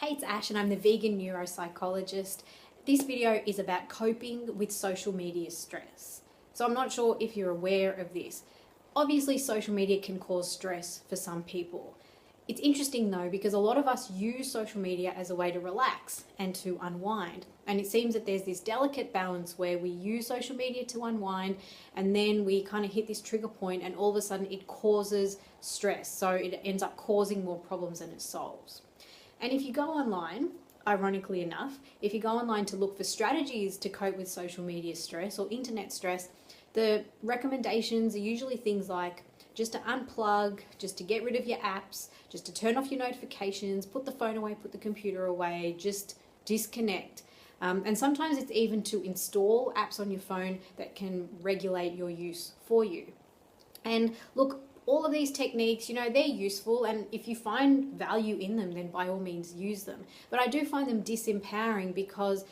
Hey, it's Ash and I'm the vegan neuropsychologist. This video is about coping with social media stress. So I'm not sure if you're aware of this. Obviously, social media can cause stress for some people. It's interesting though, because a lot of us use social media as a way to relax and to unwind. And it seems that there's this delicate balance where we use social media to unwind and then we kind of hit this trigger point and all of a sudden it causes stress. So it ends up causing more problems than it solves. And if you go online, ironically enough, if you go online to look for strategies to cope with social media stress or internet stress, the recommendations are usually things like just to unplug, just to get rid of your apps, just to turn off your notifications, put the phone away, put the computer away, just disconnect. And sometimes it's even to install apps on your phone that can regulate your use for you. And look, all of these techniques, they're useful, and if you find value in them, then by all means use them. But I do find them disempowering because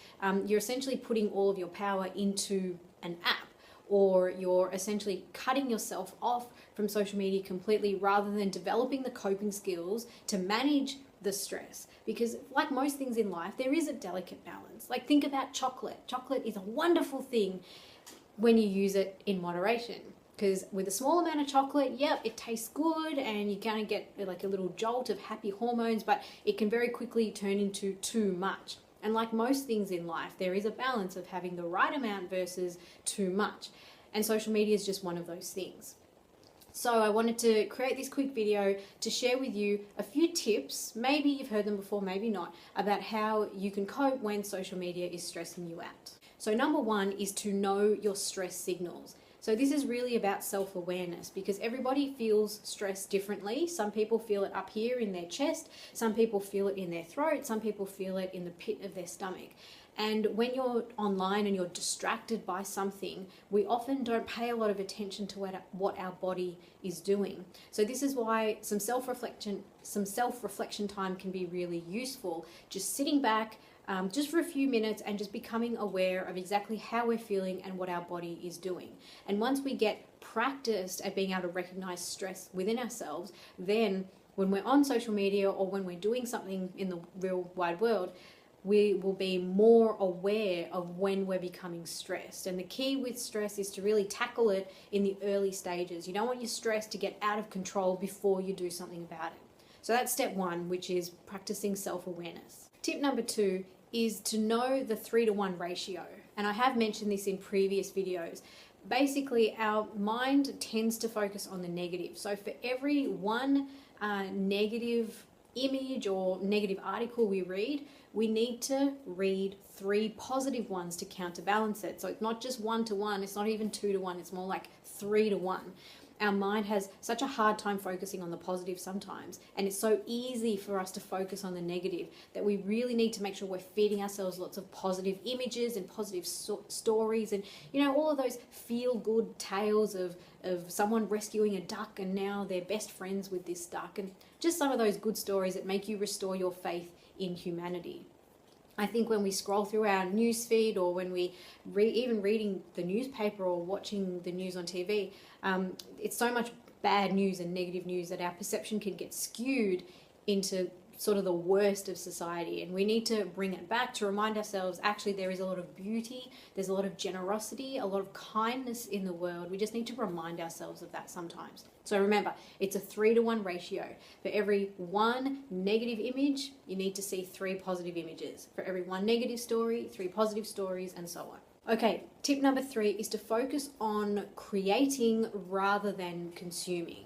you're essentially putting all of your power into an app, or you're essentially cutting yourself off from social media completely rather than developing the coping skills to manage the stress. Because like most things in life, there is a delicate balance. Like think about chocolate. Chocolate is a wonderful thing when you use it in moderation. Because with a small amount of chocolate, it tastes good and you're going to get like a little jolt of happy hormones, but it can very quickly turn into too much. And like most things in life, there is a balance of having the right amount versus too much. And social media is just one of those things. So I wanted to create this quick video to share with you a few tips, maybe you've heard them before, maybe not, about how you can cope when social media is stressing you out. So number one is to know your stress signals. So this is really about self-awareness because everybody feels stress differently. Some people feel it up here in their chest, some people feel it in their throat, some people feel it in the pit of their stomach. And when you're online and you're distracted by something, we often don't pay a lot of attention to what our body is doing. So this is why some self-reflection time can be really useful. Just sitting back, just for a few minutes and just becoming aware of exactly how we're feeling and what our body is doing. And once we get practiced at being able to recognize stress within ourselves, then when we're on social media or when we're doing something in the real wide world, we will be more aware of when we're becoming stressed. And the key with stress is to really tackle it in the early stages. You don't want your stress to get out of control before you do something about it. So that's step one, which is practicing self-awareness. Tip number two is to know the 3-to-1 ratio. And I have mentioned this in previous videos. Basically, our mind tends to focus on the negative. So for every one negative image or negative article we read, we need to read 3 positive ones to counterbalance it. So it's not just 1-to-1, it's not even 2-to-1, it's more like 3-to-1. Our mind has such a hard time focusing on the positive sometimes, and it's so easy for us to focus on the negative that we really need to make sure we're feeding ourselves lots of positive images and positive stories and all of those feel-good tales of someone rescuing a duck and now they're best friends with this duck, and just some of those good stories that make you restore your faith in humanity. I think when we scroll through our news feed or when we even reading the newspaper or watching the news on TV, it's so much bad news and negative news that our perception can get skewed into sort of the worst of society, and we need to bring it back to remind ourselves actually there is a lot of beauty, there's a lot of generosity, a lot of kindness in the world. We just need to remind ourselves of that sometimes. So remember, it's a 3-to-1 ratio. For every 1 negative image, you need to see 3 positive images. For every 1 negative story, 3 positive stories, and so on. Okay, tip number 3 is to focus on creating rather than consuming.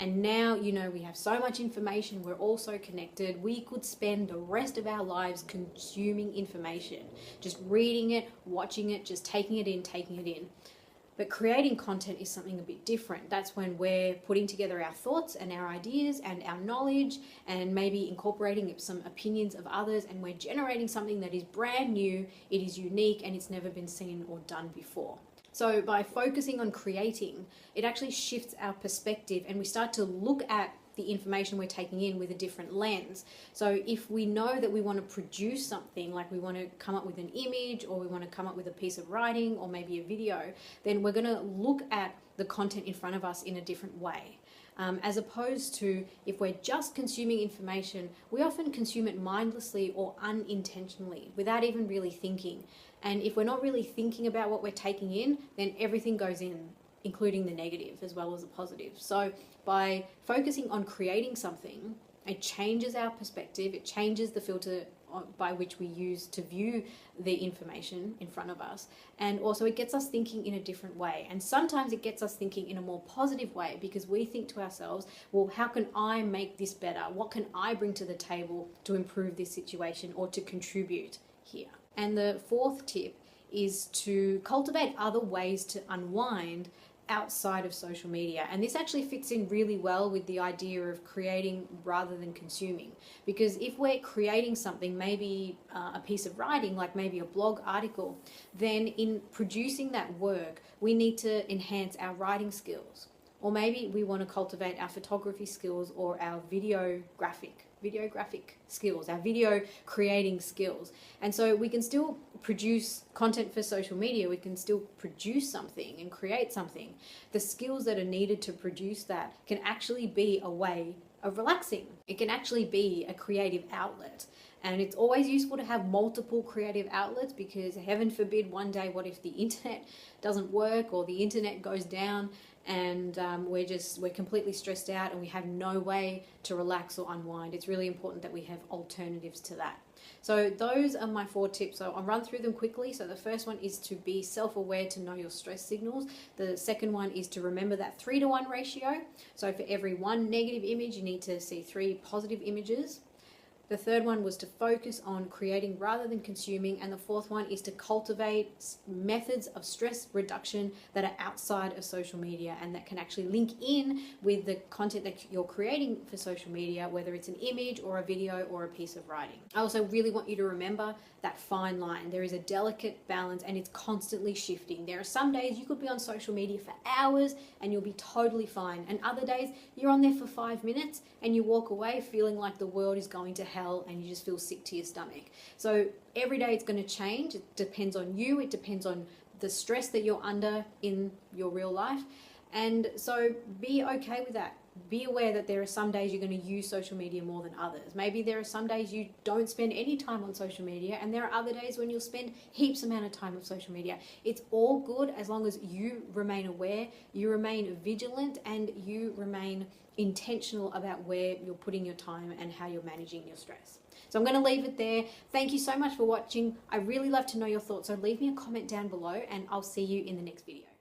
And now, we have so much information, we're all so connected, we could spend the rest of our lives consuming information, just reading it, watching it, just taking it in. But creating content is something a bit different. That's when we're putting together our thoughts and our ideas and our knowledge and maybe incorporating some opinions of others, and we're generating something that is brand new, it is unique, and it's never been seen or done before. So by focusing on creating, it actually shifts our perspective and we start to look at the information we're taking in with a different lens. So if we know that we want to produce something, like we want to come up with an image or we want to come up with a piece of writing or maybe a video, then we're going to look at the content in front of us in a different way. as opposed to if we're just consuming information, we often consume it mindlessly or unintentionally without even really thinking. And if we're not really thinking about what we're taking in, then everything goes in, including the negative as well as the positive. So by focusing on creating something, it changes our perspective, it changes the filter by which we use to view the information in front of us, and also it gets us thinking in a different way. And sometimes it gets us thinking in a more positive way because we think to ourselves, well, how can I make this better? What can I bring to the table to improve this situation or to contribute here? And the fourth tip is to cultivate other ways to unwind outside of social media. And this actually fits in really well with the idea of creating rather than consuming. Because if we're creating something, maybe a piece of writing, like maybe a blog article, then in producing that work, we need to enhance our writing skills. Or maybe we want to cultivate our photography skills or our videographic skills, our video creating skills. And so we can still produce content for social media, we can still produce something and create something. The skills that are needed to produce that can actually be a way of relaxing. It can actually be a creative outlet. And it's always useful to have multiple creative outlets because heaven forbid one day, what if the internet doesn't work or the internet goes down and we're completely stressed out and we have no way to relax or unwind. It's really important that we have alternatives to that. So those are my 4 tips. So I'll run through them quickly. So the first one is to be self-aware, to know your stress signals. The second one is to remember that 3-to-1 ratio. So for every 1 negative image, you need to see 3 positive images. The third one was to focus on creating rather than consuming. And the fourth one is to cultivate methods of stress reduction that are outside of social media and that can actually link in with the content that you're creating for social media, whether it's an image or a video or a piece of writing. I also really want you to remember that fine line. There is a delicate balance and it's constantly shifting. There are some days you could be on social media for hours and you'll be totally fine. And other days you're on there for 5 minutes and you walk away feeling like the world is going to hell and you just feel sick to your stomach. So every day it's going to change. It depends on you. It depends on the stress that you're under in your real life. And so be okay with that. Be aware that there are some days you're going to use social media more than others. Maybe there are some days you don't spend any time on social media and there are other days when you'll spend heaps amount of time on social media. It's all good as long as you remain aware, you remain vigilant, and you remain intentional about where you're putting your time and how you're managing your stress. So I'm going to leave it there. Thank you so much for watching. I really love to know your thoughts, so leave me a comment down below and I'll see you in the next video.